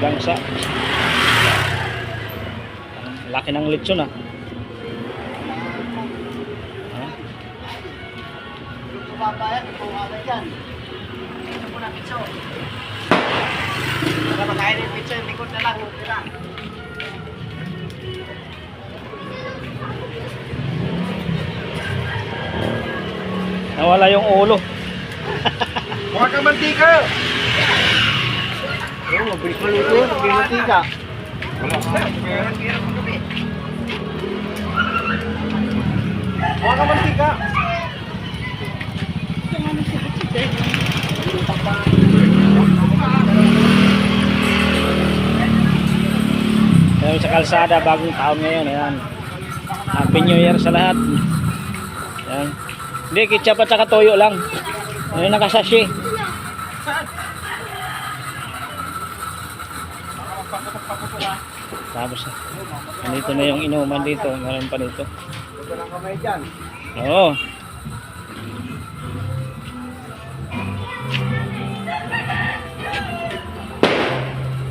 gangsa. Laki ng lechon ah. Babayan, kung ano dyan. Ito po na pitso. Para makain yung pitso, yung likod na lang, yung tira. Nawala yung ulo. Mukha kang mantika! Oo, mabilis maluto yun, mabilis mantika. Mukha kang mantika! Ayun sa kalsada, bagong taon ngayon. Ayan. Happy New Year sa lahat. Ayan. Hindi, ketchup at saka toyo lang. Ayun, nakasashi. Tapos, nandito na yung inuman dito. Meron pa dito. Ito lang kamay dyan. Oo.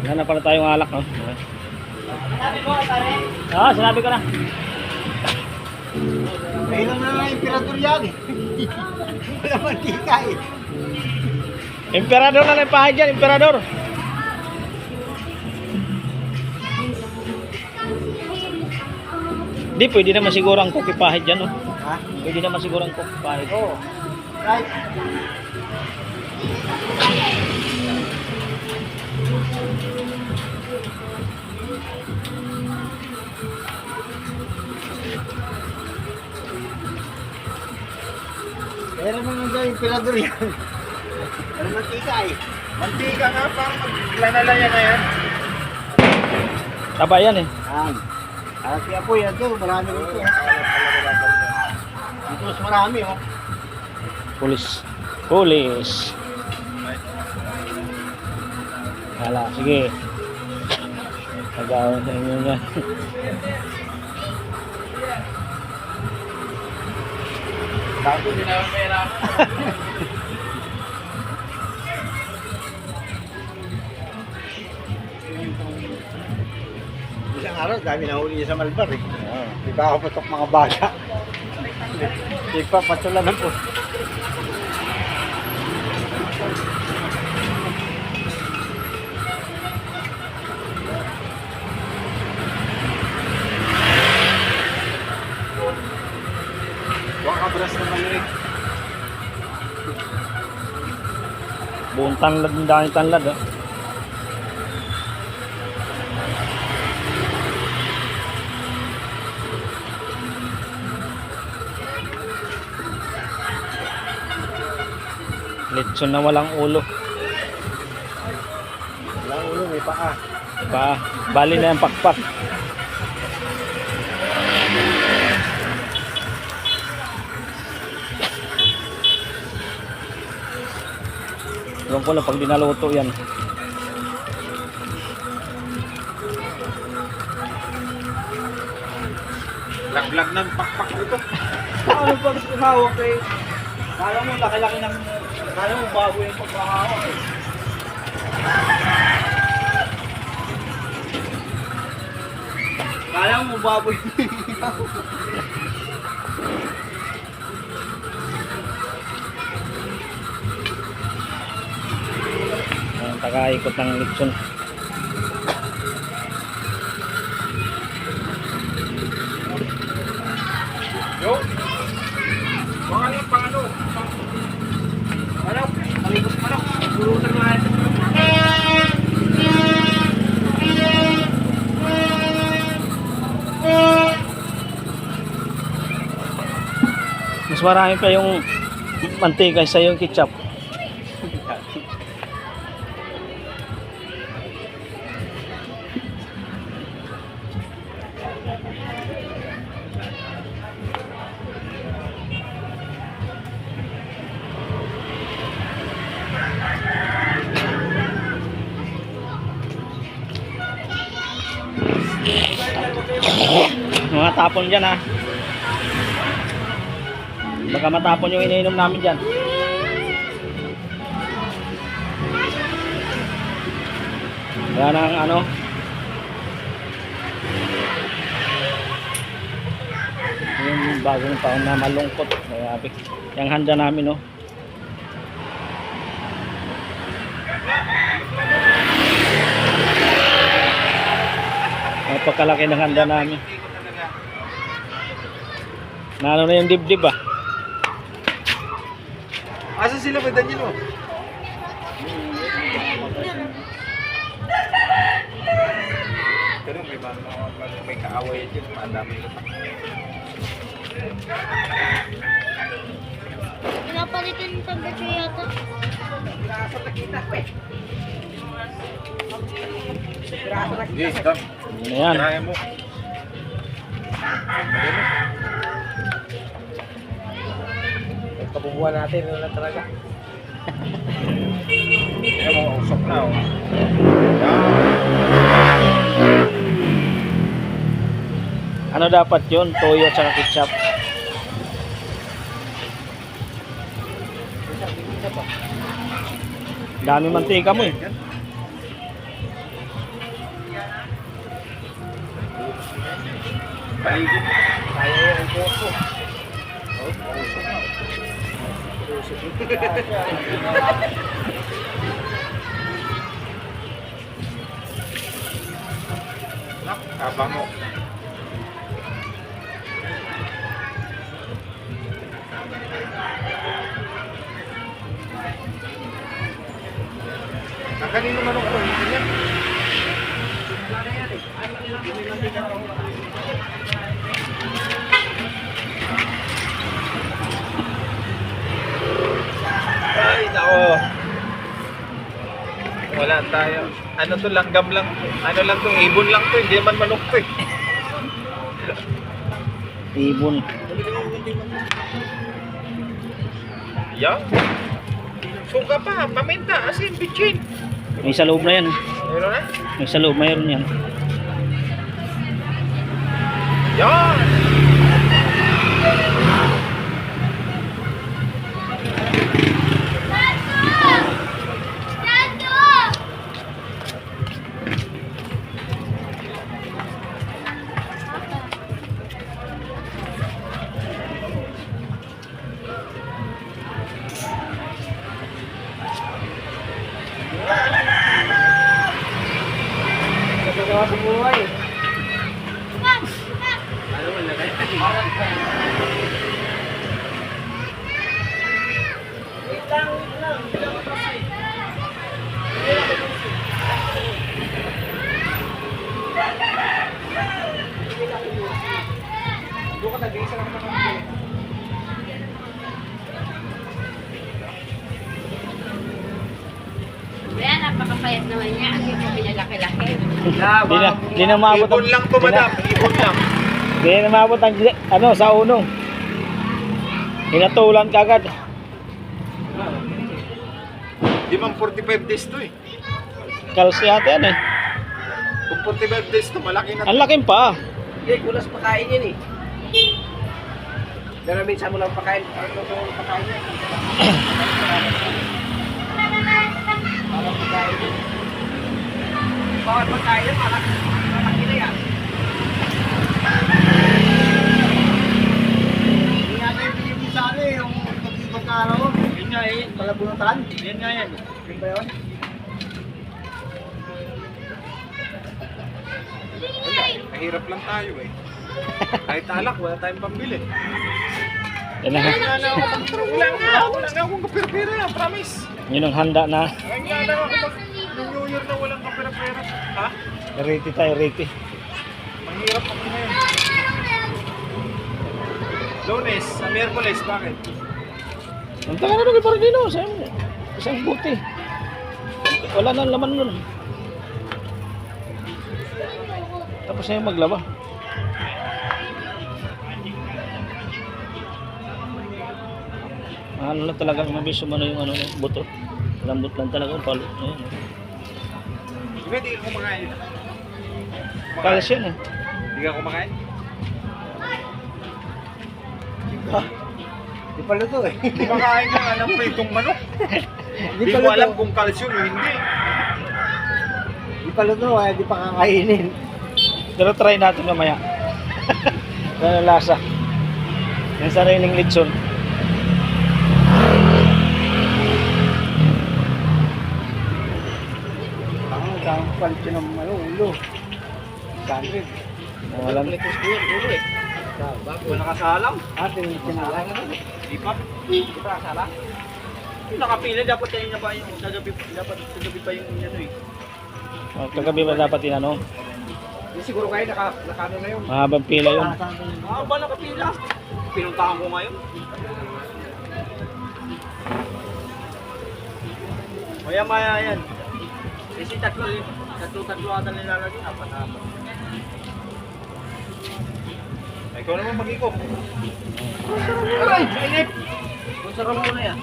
Wala na pala tayong alak, no? Sinabi mo, pare? Ah, sinabi ko na. Kailan na lang yung emperador yan eh. Wala mantika eh. Emperador na lang pahay dyan, emperador. Di, pwede naman siguro ang cookie pahid dyan, no? Ha? Pwede naman siguro ang cookie pahid. Oo. Right. Pero naman dyan, emperador yan. Wala mantika eh. Mantika nga pa, maglanalaya na yan. Taba yan eh. Yan. Kaya po yan to, marami rito. Dito mas marami oh. Pulis. Pulis. Hala, sige. Nag-aawin sa inyo yan. Bago din naman pera. Isang araw, dami na huli niya sa Malbar eh. Di ba ako patok mga bata? Di pa, patulan po. Wakabras naman rin. Buong tanlad ng dahil tanlad, oh. Lechon na walang ulo. Walang ulo, may paa. Bali na yung pakpak. Ewan ko lang pag dinaluto yan. Laglag ng pakpak ito. Ano pag hawak eh? Kala mo laki-laki ng... Kala mo bago yung pagkahawak eh. Kala mo baboy. Ang tagaikot ng lechon. Yo. Baka yung pangano. Ano? Palikot pa lang. Burutan mo natin. Mas marami pa yung mantika sa yung ketchup. Mga tapon dyan ha. Baka matapon yung iniinom namin dyan. Yan ang ano. Yung bagong taon na malungkot. Grabe. Yung handa namin, no. Napakakalaki ng handa namin. Nano na yung dibdib ah. Asa sila ba Daniel? Pero may kaaway dyan, madami ito. Pinapalitan yung temperature yata. Sige, Dam. Ayan. Kaya mo. Kabubuhan natin, wala talaga. Kaya mo, usok na. Oh. Ano dapat yun? Toyo at saka ketchup. Dami mantika mo eh. Paligid. Kaya yung puso. Kabango. Kanino manok ko? Hindi yan. Ay, nako. Wala tayo. Ano to, langgam lang. Ano lang to, ibon lang to. Hindi naman manok to eh. Ibon. Yan. Suka pa, paminta, asin, bitchin. May sa loob na yan. Meron na? May sa loob, mayroon yan. Yan! Nagagawa sa buhay. Kaya napakapayat naman niya. Ang hindi pinalaki-laki. Di na maabot Ibon lang to, madam. Ibon lang. Di na maabot ang ano sa uno. Hinatulan kagad. Di man 45 days to eh. Kalsi ate yan eh. Kung 45 days to, malaki na. Ang laking pa. Hindi, kulas pakain yan eh. Pero minsan mo lang pakain. Ano mo pakain yan? Parang pakain yan. Bawat pagkain yan, malaki na yan. Hindi nga tayo pinipin sa ano eh, yung pag-ibang ka ano. Yun nga eh. Malabunutan. Yan nga yan. Yung ba yun? Wala, kahirap lang tayo eh. Kahit alak, wala tayong pambili. Yan na. Wala nga akong kapira-pira yan, promise. Yun ang handa na. Wala nga ako nung New Year na walang kapira-pira. Ha? Riti tayo, riti. Mahirap ako ngayon. Lunes, sa Miyerkules, bakit? Ang taga na doon, parang dino. Isang buti. Wala nang laman nun. Tapos na yung maglaba. Ano lang talaga, mabis umano yung ano, buto. Lambot lang talaga, palo. Ayan. Hindi ka kumakain. Kalas yan eh. Hindi ka kumakain? Di pa luto eh. Hindi makain ka nga ng pritong manok. Hindi pa mo luto. alam kung calcium o hindi. Di pa luto, ay di pa kakainin. Pero try natin mamaya. Ano lasa? Yung sariling lechon. Ang palit yun ng ulo. Sandwich. Walang Wala nakasalang. Ating sinalang. Di pa. Di pa nakasalang. Yung nakapila, dapat kayo na ba yung kagabi, dapat kagabi pa yung ano eh. kagabi ba dapat inano? Siguro kayo nakano na yun. Mahabang pila yun. Ba nakapila? Pinuntahan ko ngayon. Maya yan. Kasi tatlo ata nilalagay. Apat. Ay, ikaw naman mag-ikop. Aray! Mainit! Masarap mo na yan.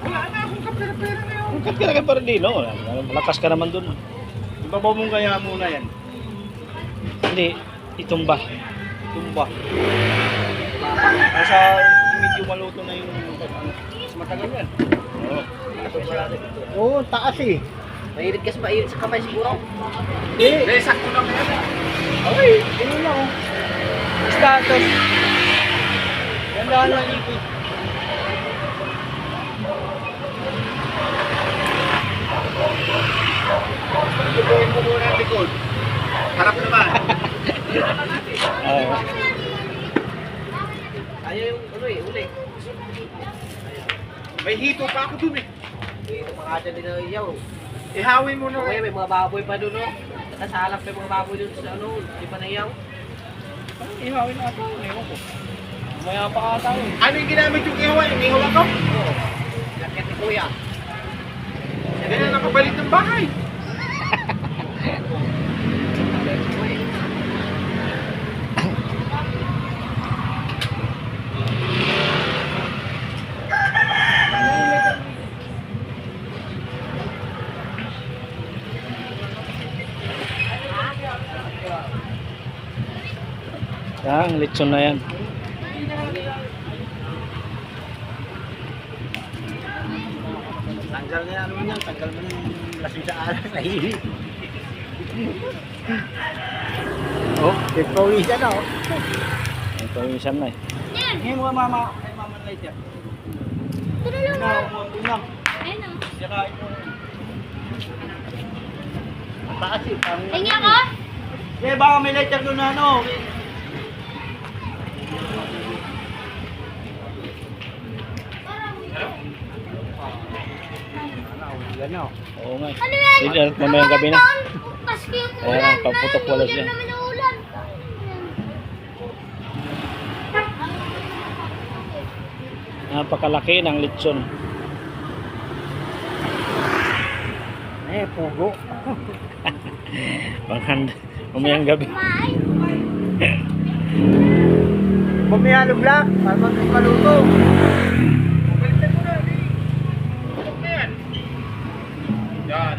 Wala na akong kapira-pira na yun. Ang ka pa rin din, no? Malakas ka naman dun. Ibabaw mong kaya muna yan. Hindi, itumba. Tumba. Nasa medyo maluto na yung mas matagal yan. Oo. Oo, taas eh. Mainit kasi mainit sa kamay siguro. Hindi, sakto lang yan. Okay, yun lang oh. Status. Gandaan lang ipit. Tubuhin mo muna ang likod. Harap naman. Ayaw yung uli. May hito pa ako dun eh. Ito pa nga dyan din ang iyaw. Ihawin mo na. Okay, may mga baboy pa doon, no? Nakasalak pa yung mga baboy doon sa ano, di pa naiyaw. Ihawin na ito. Ewan ko. Maya pa ata eh. Ano yung ginamit yung ihawan? Yung ihawan ko? Oo. Lakit ni Kuya. Ganyan nakabalik ng bahay. Yan, lechon na yan. Tanggal na ano yan, tanggal mo ng lasing sa alas na hihit. Oh, pawisan na oh. May pawisan na eh. Ngayon mga mama, kay mama light yan. Tara lang, Na, unang. ayun o. Saka ito. Taas eh, parang Tingnan ko. Eh, baka may lighter doon na ano. yan oh. Oo nga. Ano yan? Hindi, mamayang gabi na. Pasko yung Ayan, ulan. paputok wala siya. Hindi namin ang ulan. Napakalaki ng lechon. Eh, pugo. Panghanda. Mamayang gabi. Kumain. Bumiyalo black, para magkaluto. Yan.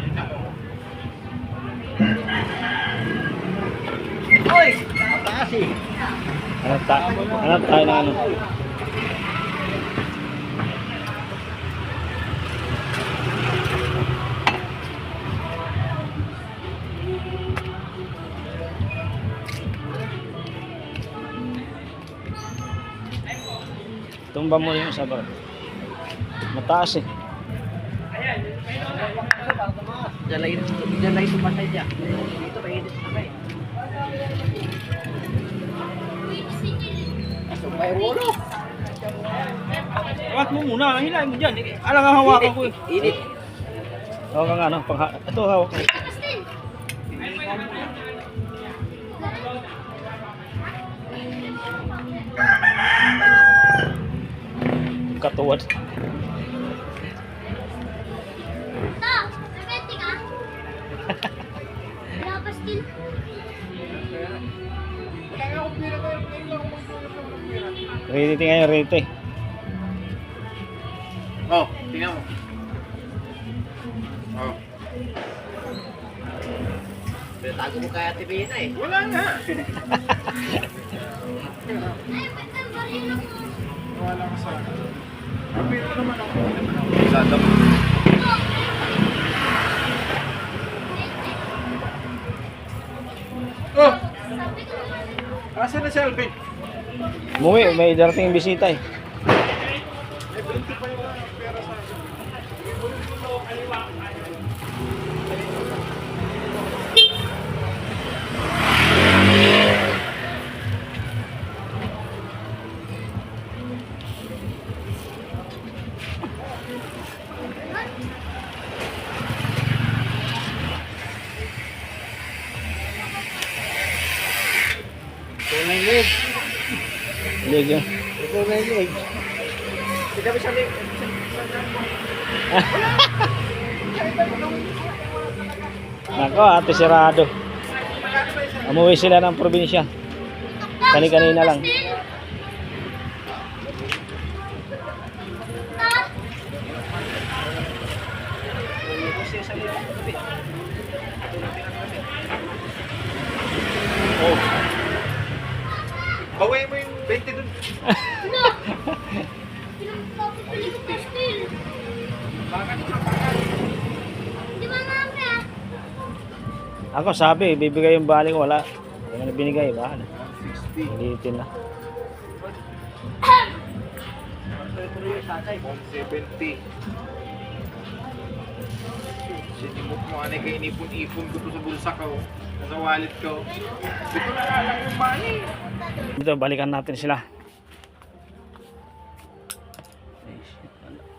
Hoy! Taas eh. Hanap tayo ng ano. Tumba mo yung isa bro. Mataas eh. Diyan lang ito patay dyan. Dito mainit na kayo. Sumpay ulo. Angat mo muna, hilahin mo dyan. Alang ang hawakan ko eh. Init. Hawak ka nga ano. Ito hawak ko. Katuwad. Ta, nabenti ka? Napastil. Ready tingnan yung ready. Oh, tingnan mo. Oh. Tago mo kaya Tibina eh. Wala nga. Ay, ba't ang baril ako? Wala ka sa akin. Pero naman ako. Sada mo. Nasaan na si Alvin? Umuwi, may darating yung bisita eh. May 20 pa yung pera sa akin. Ito na yung leg. Lig yun. Ito na yung leg. Hindi ba siya Nako, ate sirado. Umuwi sila ng probinsya. Kani-kanina lang. Oh. Bawain mo yung 20 dun. Ako sabi, bibigay yung baling wala. Yung na binigay, ba? 60. Ulitin na. 170. Sinimot mo, anay kayo inipon-ipon ko to sa bulsa ko. Nasa wallet ko. Dito na nga lang yung money. Dito, balikan natin sila.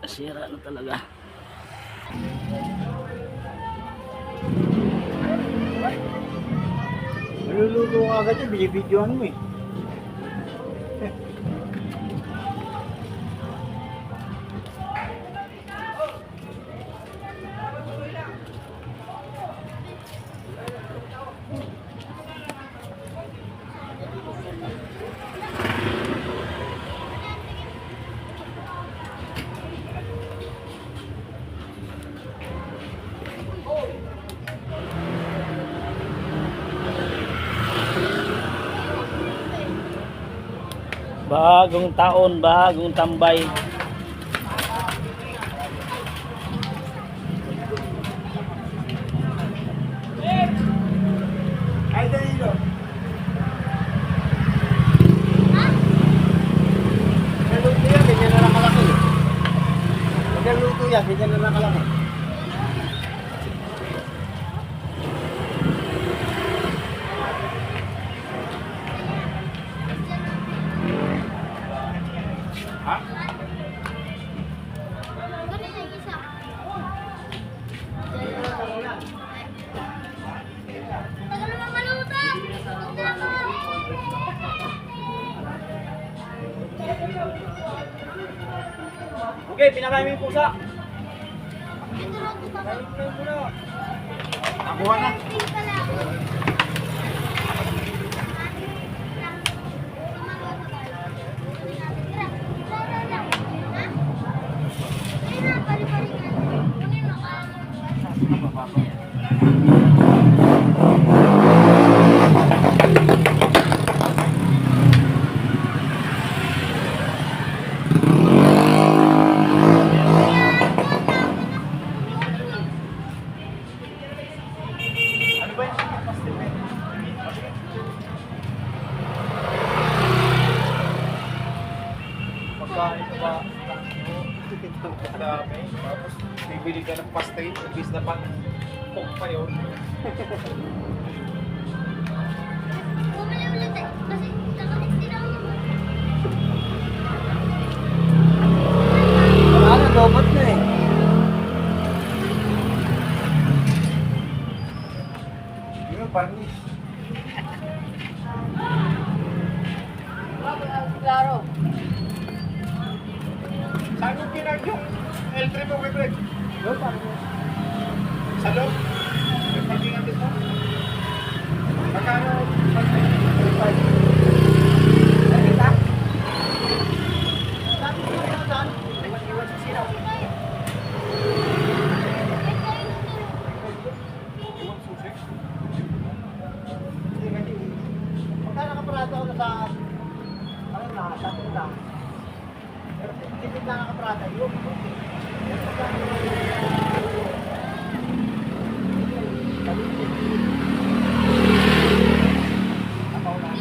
Sira na talaga. Maluluto ka agad yan, binibidyoan mo eh. Bagong taon, bagong tambay. Ay, Danilo. Naluto yan, ganyan na lang kalaki. Pag naluto yan, ganyan na lang kalaki. Ha? Okay, pinakain mo yung pusa. Nakuha na. Ano ba yung pastil na yun? Pagkain ka ba? Ang dami. Tapos bibili ka ng pastil. Ibis na pan. Coke pa yun. Wala na, lobot na eh. Yun, parnis. Klaro. Saan yung pinag yung L3 mo, Greg? Lobot pa. Sa loob? May parkingan dito? Magkano? Nakita? Sabi ko na saan? Iwan sa sinaw. Iwan susi. Hindi, kasi pagka nakaparado ako na sa ano na, sa atin lang. Pero tipid na nakaparado, yun.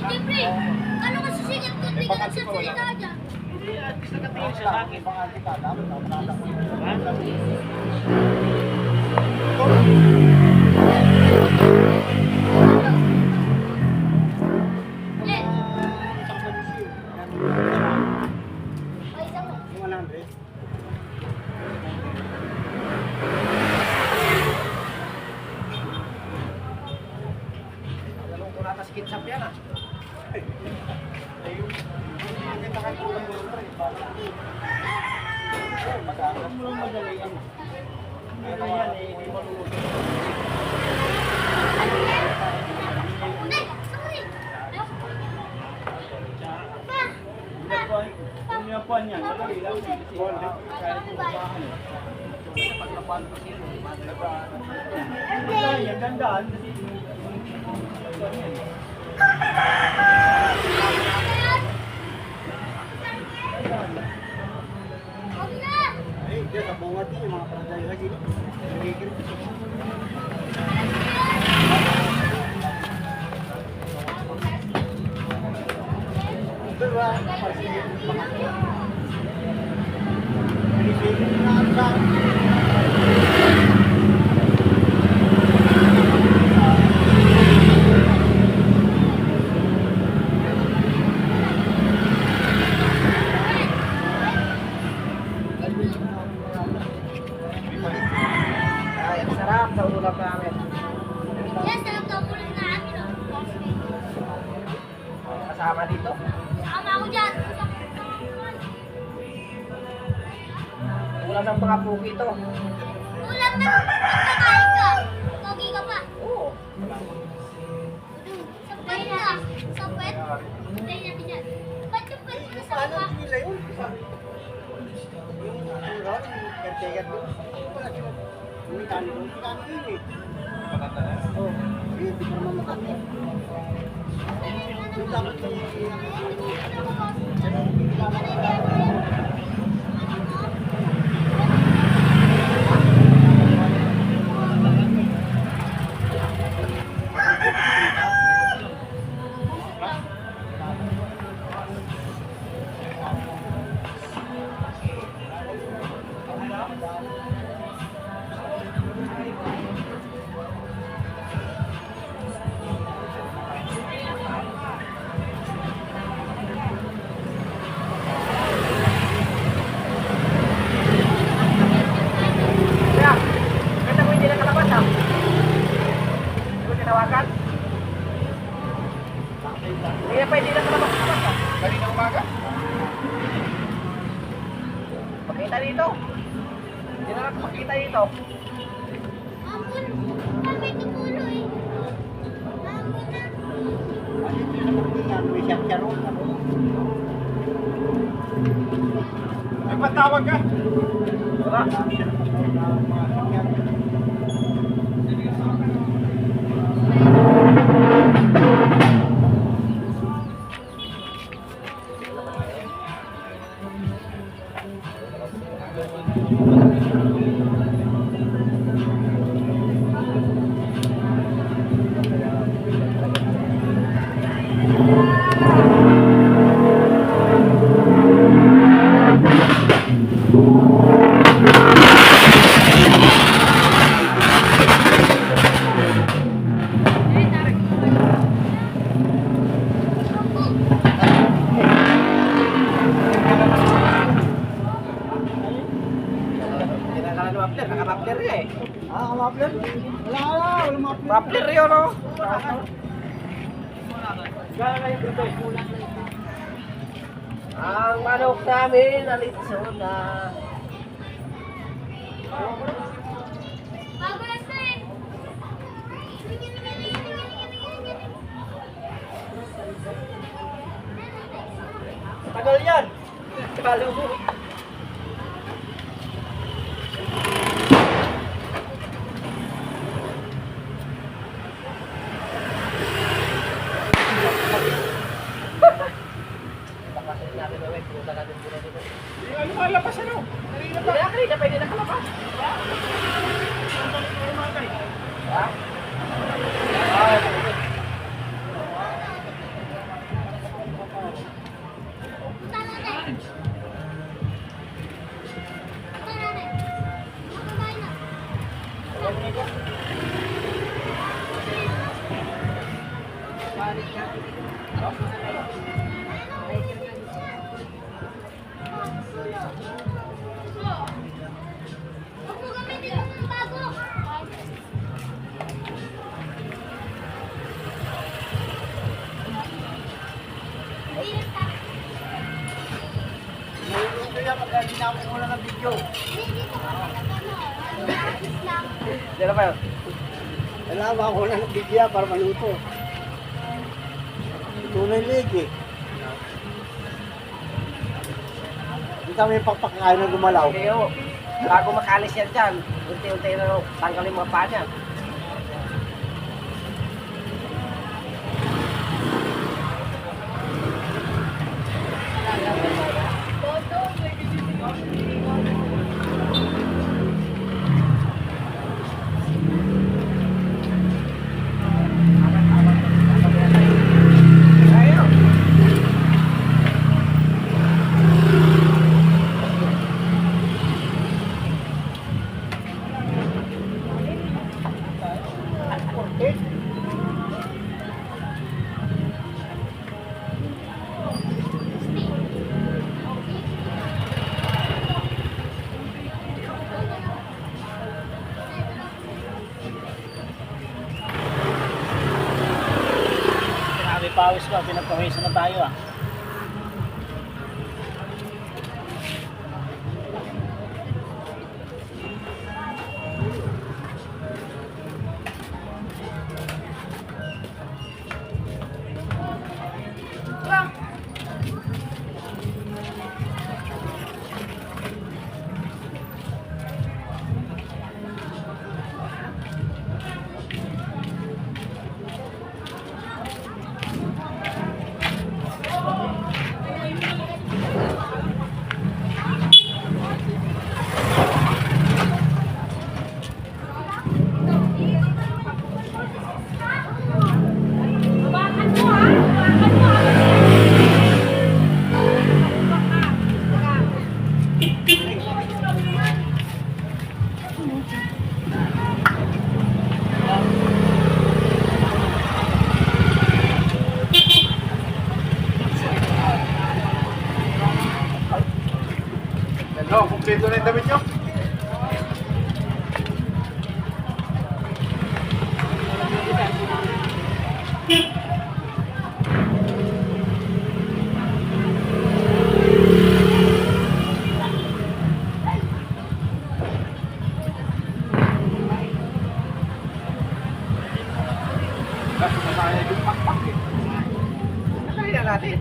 Siyempre, siya sa akin. Baka kita, dapat ako nalala ko. Ha? Isang polisi. Yung 100. Dalawang kuratas kitsap yan ah. Yan, gandaan. Ay, diyan, sa bunga din, yung mga palagay lagi. Nagigil. Diba? Pasigil yung mga ito. Pinisigil na ang saan. Ay, ang sarap sa ulam namin. Yes, sarap daw ulit na amin. Kasama dito. Sama ako dyan. Ulam ng mga puki ito. Ulam na nagkakain ka. Pogi ka pa. Oo. Sa puwet ka. Sa puwet. Hintay natin yan. Ba't yung puwet mo sa Paano mukha? nila yun? Yung ulam, kantegan doon. Wala sila. Yung tani doon, tani yun eh. Oo. Eh, di ko naman makakit. Yung dapat yung Kaya, kaya mo hindi nakalabas ah. Hindi mo tinawagan? Kaya pa hindi nakalabas ah. Kanina umaga. Makita dito. Hindi na lang makita dito. Ampun. Kami tumulo eh. Ampun na. may siyang-siyarong. May patawag ka. Wala. Hindi na kala mapler, naka-mapler niya eh. Ah, kamapler? Wala, wala mapler. Mapler yun oh. Ang manok namin, alitson na. Bago na ito eh. Tagal yan. Kalo mo. Lapasin natin na wait. Punta natin muna dito. Ano ka labas ano? Kanina pa. Kanina pwede na kalabas. Ha? Ah, Punta natin. Huwag mo gamitin ito ng bago. Hindi na sa Ngayon ko yan, pagka ginamit mo lang ng video. hindi ko kasi nag-ano. Lang. Diyan na ba yun? Kailangan ko lang ng video yan para maluto. Tunay leg eh. Hindi kami pagpakakain na gumalaw. Hindi ho. Bago makalis yan dyan, unti-unti na tanggalin mga paa niya. Sinabi pawis ko, pinagpawisan na tayo ah. Hello, kumpleto na yung damit nyo. Kasi masaya yung pakpak eh. Nasali na natin.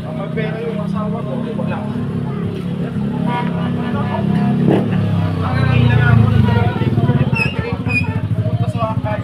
Ang magpera yung asawa ko, wala. Ang nangyayari mo, punta sa wakay.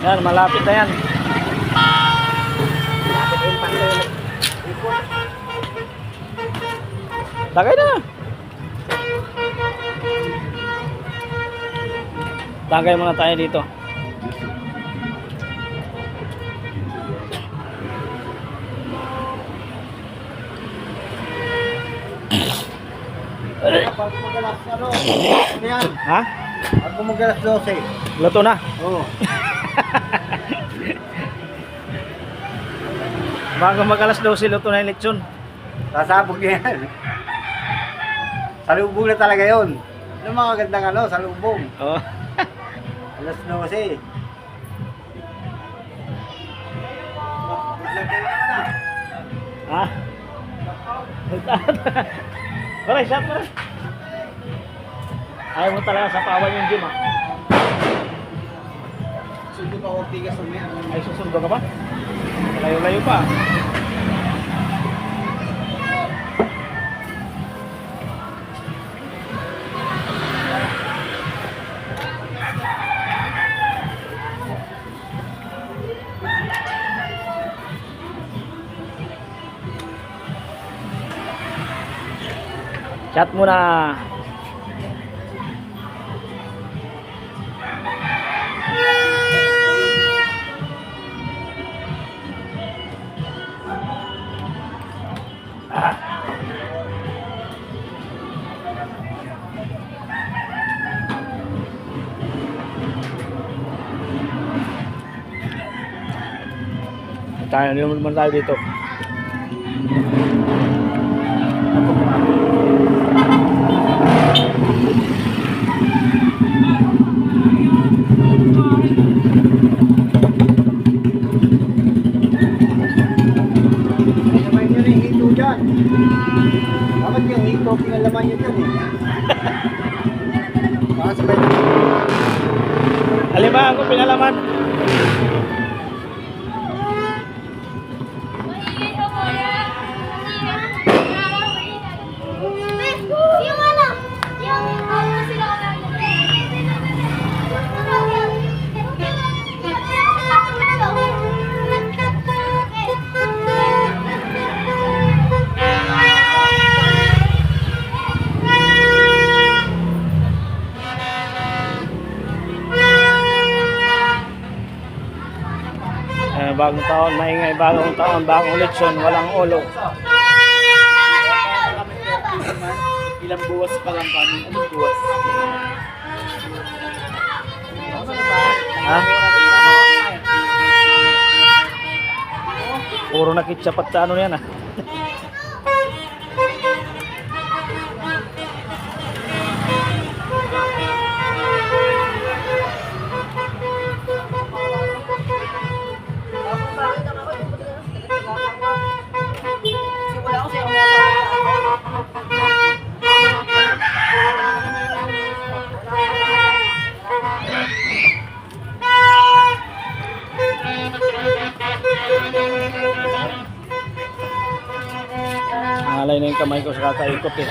Yan, malapit na yan. Tagay na. Tagay muna tayo dito. Pag magalas, ano yan? Ha? Pag magalas 12. Luto na. Oo. Bago mag-alas 12, luto na yung lechon. Sasabog yan. Salubong na talaga yun. Yung mga gandang ano, salubong. Oh. Alas 12. Ha? Pare, shot pare. Ayaw mo talaga sa pawan yung gym, ha? Sundo pa ako tigas ng yan. Ay, susundo ka pa? Layo-layo pa. Chat muna. Tayo naman tayo dito. Pinalaman nyo rin hito dyan. Dapat yung hito, pinalaman nyo dyan eh. Baka sabay nyo. Alimaan ko pinalaman. Yung ano? Yung sila Bagong taon, maingay bagong taon, bagong lechon, walang ulo. Ilang buwas pa lang kami. Anong buwas? Ha? Puro na ketchup at sa ano yan, ha? na yung kamay ko sa kakaikot eh.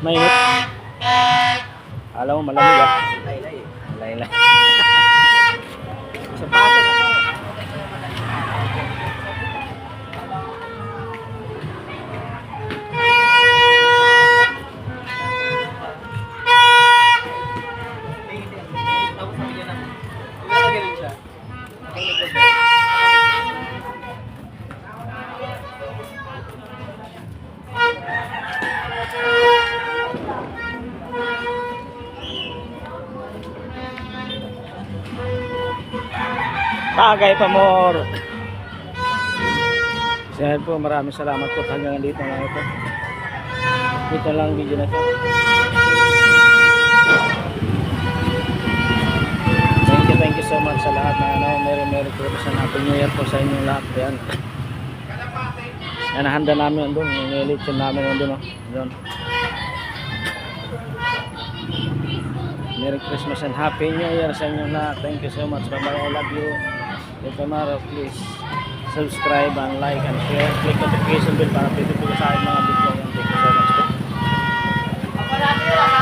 Mainit. Alam mo, malamig ah. Laylay. Sa baso na to. Tagay pa more. So yan po, maraming salamat po hanggang dito lang ito. Dito lang ang video na ito. Thank you so much sa lahat na Merry Christmas and Happy New Year po sa inyong lahat. Yan. Yan, nahanda namin doon. Yung nilitsyon namin doon. Doon. Merry Christmas and Happy New Year sa inyong lahat. Thank you so much. Bye-bye. I love you. If tomorrow, please subscribe and like and share. Click notification bell para pwede po sa aking mga video. Thank you so much.